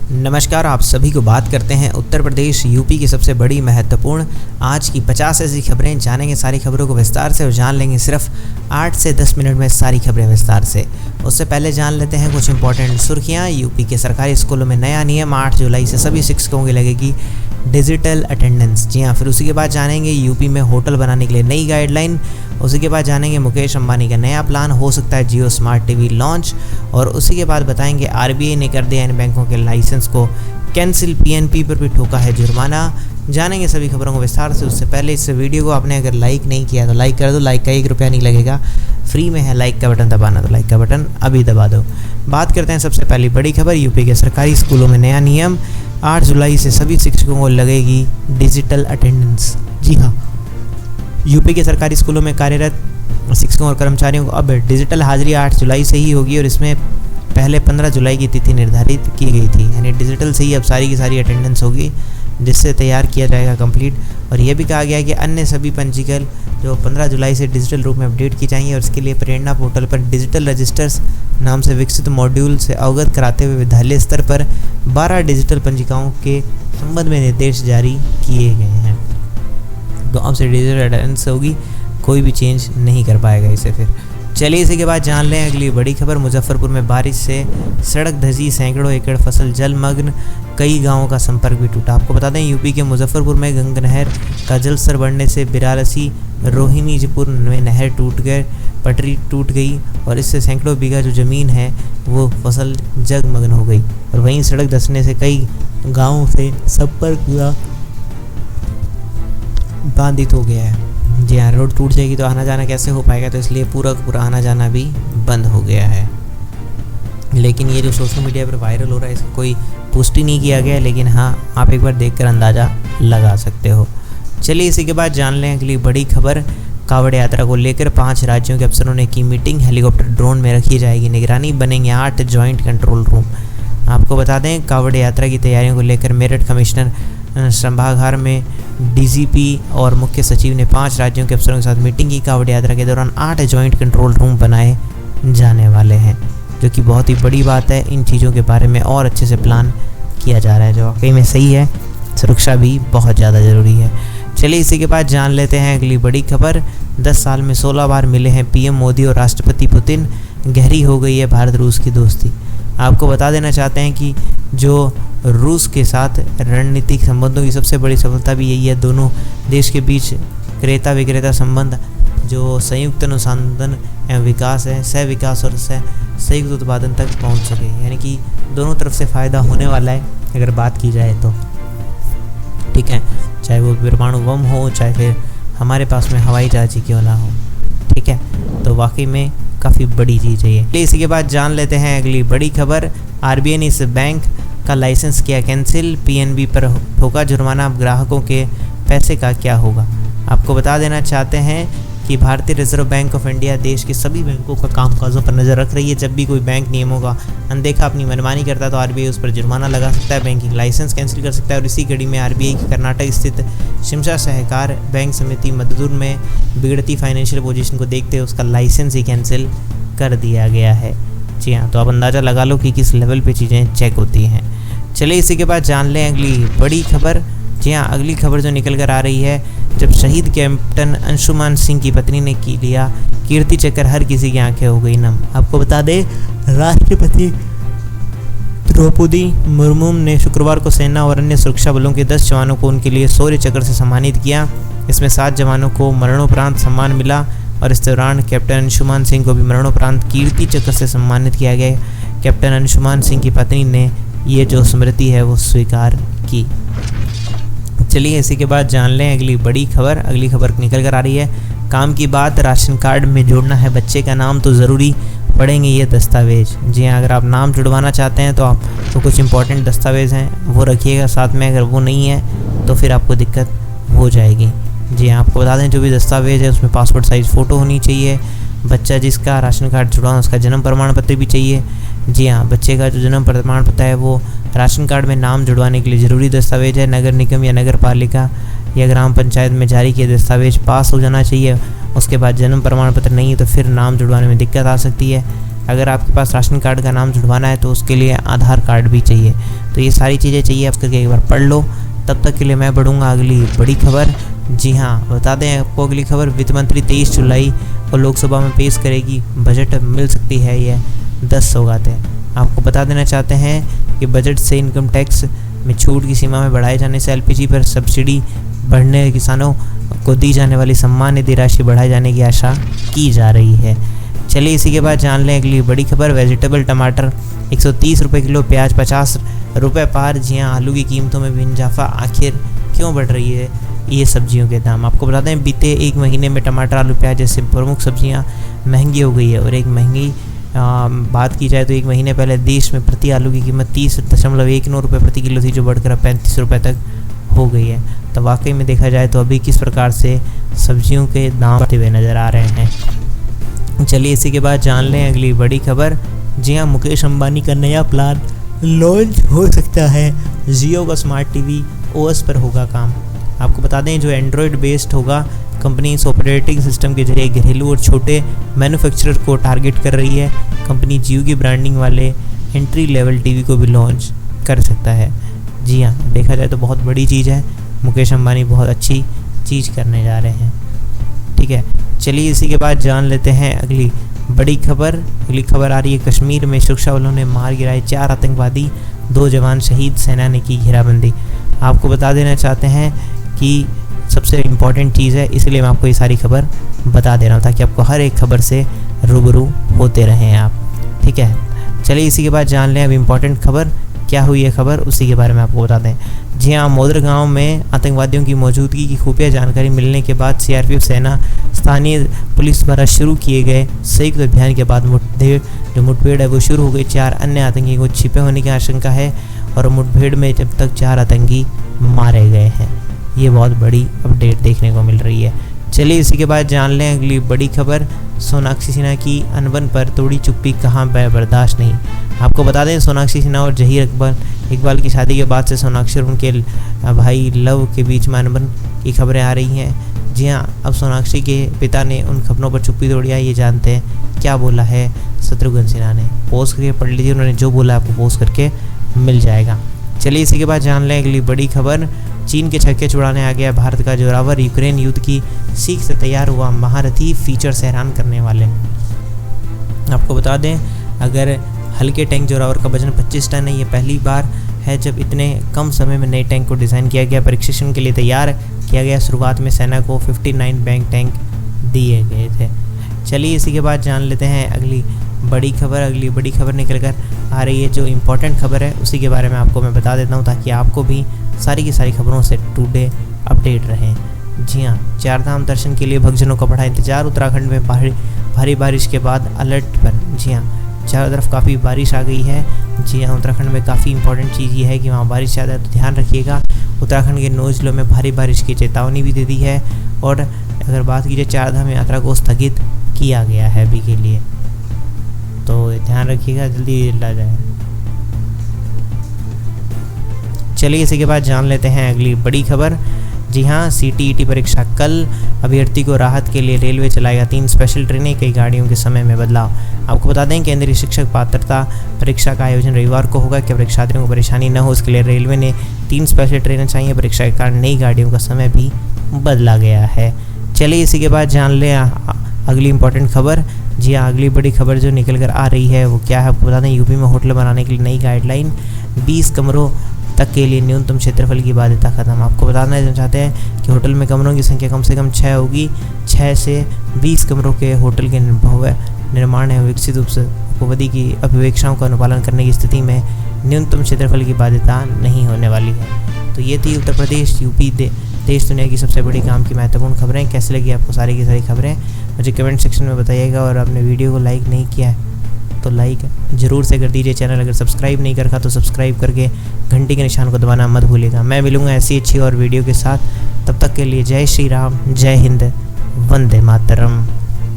नमस्कार, आप सभी को बात करते हैं उत्तर प्रदेश यूपी की सबसे बड़ी महत्वपूर्ण आज की 50 ऐसी खबरें। जानेंगे सारी खबरों को विस्तार से और जान लेंगे सिर्फ 8 से 10 मिनट में सारी खबरें विस्तार से। उससे पहले जान लेते हैं कुछ इंपॉर्टेंट सुर्खियां। यूपी के सरकारी स्कूलों में नया नियम, 8 जुलाई से सभी शिक्षकों की लगेगी डिजिटल अटेंडेंस। जी हाँ, फिर उसी के बाद जानेंगे यूपी में होटल बनाने के लिए नई गाइडलाइन। उसी के बाद जानेंगे मुकेश अंबानी का नया प्लान, हो सकता है जियो स्मार्ट टीवी लॉन्च। और उसी के बाद बताएंगे आरबीआई ने कर दिया इन बैंकों के लाइसेंस को कैंसिल, पीएनबी पर भी ठोका है जुर्माना। जानेंगे सभी खबरों को विस्तार से। उससे पहले इस वीडियो को आपने अगर लाइक नहीं किया तो लाइक कर दो। लाइक का 1 रुपया नहीं लगेगा, फ्री में है लाइक का बटन दबाना, तो लाइक का बटन अभी दबा दो। बात करते हैं सबसे पहली बड़ी खबर। यूपी के सरकारी स्कूलों में नया नियम, 8 जुलाई से सभी शिक्षकों को लगेगी डिजिटल अटेंडेंस। जी हाँ, यूपी के सरकारी स्कूलों में कार्यरत शिक्षकों और कर्मचारियों को अब डिजिटल हाजिरी 8 जुलाई से ही होगी और इसमें पहले 15 जुलाई की तिथि निर्धारित की गई थी। यानी डिजिटल से ही अब सारी की सारी अटेंडेंस होगी, जिससे तैयार किया जाएगा कंप्लीट। और यह भी कहा गया है कि अन्य सभी पंजीकरण जो 15 जुलाई से डिजिटल रूप में अपडेट की जाएंगी और इसके लिए प्रेरणा पोर्टल पर डिजिटल रजिस्टर्स नाम से विकसित मॉड्यूल से अवगत कराते हुए विद्यालय स्तर पर 12 डिजिटल पंजिकाओं के संबंध में निर्देश जारी किए गए हैं। तो अब से डिजिटल अटेंडेंस होगी, कोई भी चेंज नहीं कर पाएगा इसे। फिर चलिए इसी के बाद जान लें अगली बड़ी खबर। मुजफ्फरपुर में बारिश से सड़क धंसी, सैकड़ों एकड़ फसल जलमग्न, कई गांवों का संपर्क भी टूटा। आपको बता दें यूपी के मुजफ्फरपुर में गंगा नहर का जलस्तर बढ़ने से बिरालसी रोहिणीजपुर में नहर टूट गए, पटरी टूट गई और इससे सैकड़ों बीघा जो ज़मीन है वो फसल जगमग्न हो गई। और वहीं सड़क धंसने से कई गाँवों से संपर्क पूरा बाधित हो गया है। जी हाँ, रोड टूट जाएगी तो आना जाना कैसे हो पाएगा, तो इसलिए पूरा आना जाना भी बंद हो गया है। लेकिन ये जो सोशल मीडिया पर वायरल हो रहा है इसका कोई पुष्टि नहीं किया गया, लेकिन हाँ आप एक बार देखकर अंदाज़ा लगा सकते हो। चलिए इसी के बाद जान लें अगली बड़ी खबर। कांवड़ यात्रा को लेकर 5 राज्यों के अफसरों ने की मीटिंग, हेलीकॉप्टर ड्रोन में रखी जाएगी निगरानी, बनेंगे 8 जॉइंट कंट्रोल रूम। आपको बता दें कांवड़ यात्रा की तैयारियों को लेकर मेरठ कमिश्नर संभागार में डीजीपी और मुख्य सचिव ने 5 राज्यों के अफसरों के साथ मीटिंग की। कांवड़ यात्रा के दौरान 8 जॉइंट कंट्रोल रूम बनाए जाने वाले हैं, जो कि बहुत ही बड़ी बात है। इन चीज़ों के बारे में और अच्छे से प्लान किया जा रहा है, जो वाकई में सही है। सुरक्षा भी बहुत ज़्यादा ज़रूरी है। चलिए इसी के बाद जान लेते हैं अगली बड़ी खबर। 10 साल में 16 बार मिले हैं पीएम मोदी और राष्ट्रपति पुतिन, गहरी हो गई है भारत रूस की दोस्ती। आपको बता देना चाहते हैं कि जो रूस के साथ रणनीतिक संबंधों की सबसे बड़ी सफलता भी यही है, दोनों देश के बीच क्रेता विक्रेता संबंध जो संयुक्त अनुसंधान एवं विकास है, सह विकास और संयुक्त उत्पादन तक पहुंच सके। यानी कि दोनों तरफ से फ़ायदा होने वाला है अगर बात की जाए तो, ठीक है। चाहे वो परमाणु बम हो, चाहे फिर हमारे पास में हवाई जहाज क्यों ना हो, ठीक है। तो वाकई में काफ़ी बड़ी चीज़ है ये। इसी के बाद जान लेते हैं अगली बड़ी खबर। आरबीआई ने इस बैंक का लाइसेंस किया कैंसिल, पीएनबी पर ठोका जुर्माना, अब ग्राहकों के पैसे का क्या होगा। आपको बता देना चाहते हैं कि भारतीय रिजर्व बैंक ऑफ इंडिया देश के सभी बैंकों का कामकाजों पर नज़र रख रही है। जब भी कोई बैंक नियमों का अनदेखा, अपनी मनमानी करता है तो आरबीआई उस पर जुर्माना लगा सकता है, बैंकिंग लाइसेंस कैंसिल कर सकता है। और इसी कड़ी में आरबीआई की कर्नाटक स्थित शिमशा सहकार बैंक समिति मददूर में बिगड़ती फाइनेंशियल पोजीशन को देखते हुए उसका लाइसेंस ही कैंसिल कर दिया गया है। जी हाँ, तो आप अंदाज़ा लगा लो कि किस लेवल पे चीज़ें चेक होती हैं। चलिए इसी के बाद जान लें अगली बड़ी खबर। जी हाँ, अगली खबर जो निकल कर आ रही है, जब शहीद कैप्टन अंशुमान सिंह की पत्नी ने की लिया कीर्ति चक्र, हर किसी की आंखें हो गई नम। आपको बता दें राष्ट्रपति द्रौपदी मुर्मू ने शुक्रवार को सेना और अन्य सुरक्षा बलों के 10 जवानों को उनके लिए शौर्य चक्र से सम्मानित किया। इसमें 7 जवानों को मरणोपरांत सम्मान मिला और इस दौरान कैप्टन अंशुमान सिंह को भी मरणोपरांत कीर्ति चक्र से सम्मानित किया गया। कैप्टन अंशुमान सिंह की पत्नी ने ये जो स्मृति है वो स्वीकार की। चलिए इसी के बाद जान लें अगली बड़ी खबर। अगली खबर निकल कर आ रही है, काम की बात, राशन कार्ड में जोड़ना है बच्चे का नाम तो ज़रूरी पड़ेंगे ये दस्तावेज। जी हाँ, अगर आप नाम जुड़वाना चाहते हैं तो आप तो कुछ इंपॉर्टेंट दस्तावेज़ हैं वो रखिएगा साथ में, अगर वो नहीं है तो फिर आपको दिक्कत हो जाएगी। जी हाँ, आपको बता दें जो भी दस्तावेज है उसमें पासपोर्ट साइज़ फ़ोटो होनी चाहिए, बच्चा जिसका राशन कार्ड जुड़वाना उसका जन्म प्रमाण पत्र भी चाहिए। जी हाँ, बच्चे का जो जन्म प्रमाण पत्र है वो राशन कार्ड में नाम जुड़वाने के लिए ज़रूरी दस्तावेज है। नगर निगम या नगर पालिका या ग्राम पंचायत में जारी किए दस्तावेज पास हो जाना चाहिए। उसके बाद जन्म प्रमाण पत्र नहीं है तो फिर नाम जुड़वाने में दिक्कत आ सकती है। अगर आपके पास राशन कार्ड का नाम जुड़वाना है तो उसके लिए आधार कार्ड भी चाहिए। तो ये सारी चीज़ें चाहिए, आप करके एक बार पढ़ लो। तब तक के लिए मैं बढ़ूँगा अगली बड़ी खबर। जी हाँ, बता दें आपको अगली खबर, वित्त मंत्री 23 जुलाई को लोकसभा में पेश करेगी बजट, मिल सकती है यह 10 सौगातें। आपको बता देना चाहते हैं कि बजट से इनकम टैक्स में छूट की सीमा में बढ़ाए जाने से एलपीजी पर सब्सिडी बढ़ने, किसानों को दी जाने वाली सम्मान निधि राशि बढ़ाए जाने की आशा की जा रही है। चलिए इसी के बाद जान लें अगली बड़ी खबर, वेजिटेबल टमाटर 130 रुपये किलो, प्याज 50 रुपये पार। जी हाँ, आलू की कीमतों में भी इजाफा, आखिर क्यों बढ़ रही है ये सब्जियों के दाम? आपको बता दें बीते एक महीने में टमाटर, आलू, प्याज जैसे प्रमुख सब्जियां महंगी हो गई है। और एक महंगी बात की जाए तो एक महीने पहले देश में प्रति आलू की कीमत 30.19 रुपये प्रति किलो थी, जो बढ़कर अब 35 रुपये तक हो गई है। तो वाकई में देखा जाए तो अभी किस प्रकार से सब्जियों के दाम बढ़ते हुए नज़र आ रहे हैं। चलिए इसी के बाद जान लें अगली बड़ी खबर। जी हाँ, मुकेश अंबानी का नया प्लान लॉन्च हो सकता है। जियो का स्मार्ट टीवी ओएस पर होगा काम। आपको बता दें जो एंड्रॉयड बेस्ड होगा, कंपनी इस ऑपरेटिंग सिस्टम के जरिए घरेलू और छोटे मैन्युफैक्चरर को टारगेट कर रही है। कंपनी जियो की ब्रांडिंग वाले एंट्री लेवल टीवी को भी लॉन्च कर सकता है। जी हाँ, देखा जाए तो बहुत बड़ी चीज़ है, मुकेश अंबानी बहुत अच्छी चीज़ करने जा रहे हैं। ठीक है, चलिए इसी के बाद जान लेते हैं अगली बड़ी खबर। अगली खबर आ रही है, कश्मीर में सुरक्षा बलों ने मार गिराए 4 आतंकवादी, 2 जवान शहीद, सेना ने की घेराबंदी। आपको बता देना चाहते हैं कि सबसे इम्पॉर्टेंट चीज़ है, इसलिए मैं आपको ये सारी खबर बता दे रहा हूँ ताकि आपको हर एक खबर से रूबरू होते रहें आप। ठीक है, चलिए इसी के बाद जान लें अब इम्पॉर्टेंट खबर क्या हुई है, खबर उसी के बारे में आपको बता दें। जी हाँ, मोदर गांव में आतंकवादियों की मौजूदगी की खुफिया जानकारी मिलने के बाद सीआरपीएफ, सेना, स्थानीय पुलिस द्वारा शुरू किए गए संयुक्त अभियान के बाद मुठभेड़ है वो शुरू हो गई। 4 अन्य आतंकी को छिपे होने की आशंका है और मुठभेड़ में जब तक 4 आतंकी मारे गए हैं। ये बहुत बड़ी अपडेट देखने को मिल रही है। चलिए इसी के बाद जान लें अगली बड़ी खबर, सोनाक्षी सिन्हा की अनबन पर तोड़ी चुप्पी, कहाँ बर्दाश्त नहीं। आपको बता दें सोनाक्षी सिन्हा और जहीर इकबाल की शादी के बाद से सोनाक्षी और उनके भाई लव के बीच में अनबन की खबरें आ रही हैं। जी हाँ, अब सोनाक्षी के पिता ने उन खबरों पर चुप्पी तोड़ी है। ये जानते हैं क्या बोला है शत्रुघ्न सिन्हा ने। पोस्ट करके पढ़ लीजिए, उन्होंने जो बोला आपको पोस्ट करके मिल जाएगा। चलिए इसी के बाद जान लें अगली बड़ी खबर, चीन के छक्के छुड़ाने आ गया भारत का जोरावर, यूक्रेन युद्ध की सीख से तैयार हुआ महारथी, फीचर्स हैरान करने वाले। आपको बता दें अगर हल्के टैंक जोरावर का वजन 25 टन है। ये पहली बार है जब इतने कम समय में नए टैंक को डिज़ाइन किया गया, परीक्षण के लिए तैयार किया गया। शुरुआत में सेना को 59 बैंक टैंक दिए गए थे। चलिए इसी के बाद जान लेते हैं अगली बड़ी खबर। अगली बड़ी खबर निकल कर आ रही है, जो इम्पोर्टेंट खबर है उसी के बारे में आपको मैं बता देता हूँ ताकि आपको भी सारी की सारी खबरों से टुडे अपडेट रहें। जी हाँ, 4 धाम दर्शन के लिए भक्तजनों का बढ़ा इंतजार। उत्तराखंड में भारी बारिश के बाद अलर्ट पर। जी हाँ, चारों तरफ काफ़ी बारिश आ गई है। जी हाँ, उत्तराखंड में काफ़ी इंपॉर्टेंट चीज़ ये है कि वहाँ बारिश ज़्यादा है तो ध्यान रखिएगा। उत्तराखंड के 9 जिलों में भारी बारिश की चेतावनी भी दे दी है। और अगर बात की जाए 4 धाम यात्रा को स्थगित किया गया है अभी के लिए, तो ध्यान रखिएगा, जल्दी आ जाए। चलिए इसी के बाद जान लेते हैं अगली बड़ी खबर। जी हाँ, सीटीईटी परीक्षा कल, अभ्यर्थी को राहत के लिए रेलवे चलाएगा 3 स्पेशल ट्रेनें, कई गाड़ियों के समय में बदलाव। आपको बता दें केंद्रीय शिक्षक पात्रता परीक्षा का आयोजन रविवार को होगा। क्या परीक्षार्थियों को परेशानी न हो इसके लिए रेलवे ने 3 स्पेशल ट्रेनें चाहिए। परीक्षा के कारण नई गाड़ियों का समय भी बदला गया है। चलिए इसी के बाद जान लें अगली इंपॉर्टेंट खबर। जी हाँ, अगली बड़ी खबर जो निकल कर आ रही है वो क्या है आपको बता दें, यूपी में होटल बनाने के लिए नई गाइडलाइन, 20 कमरों तक के लिए न्यूनतम क्षेत्रफल की बाध्यता खत्म। आपको बताना चाहते हैं कि होटल में कमरों की संख्या कम से कम 6 होगी। 6 से 20 कमरों के होटल के निर्माण है विकसित रूप से उपविधि की अभिवेक्षाओं का अनुपालन करने की स्थिति में न्यूनतम क्षेत्रफल की बाध्यता नहीं होने वाली है। तो ये थी उत्तर प्रदेश यूपी देश दुनिया की सबसे बड़ी काम की महत्वपूर्ण खबरें। कैसे लगी आपको सारी की सारी खबरें मुझे कमेंट सेक्शन में बताइएगा। और आपने वीडियो को लाइक नहीं किया है तो लाइक ज़रूर से कर दीजिए। चैनल अगर सब्सक्राइब नहीं कर रखा तो सब्सक्राइब करके घंटी के निशान को दबाना मत भूलिएगा। मैं मिलूँगा ऐसी अच्छी और वीडियो के साथ, तब तक के लिए जय श्री राम, जय हिंद, वंदे मातरम।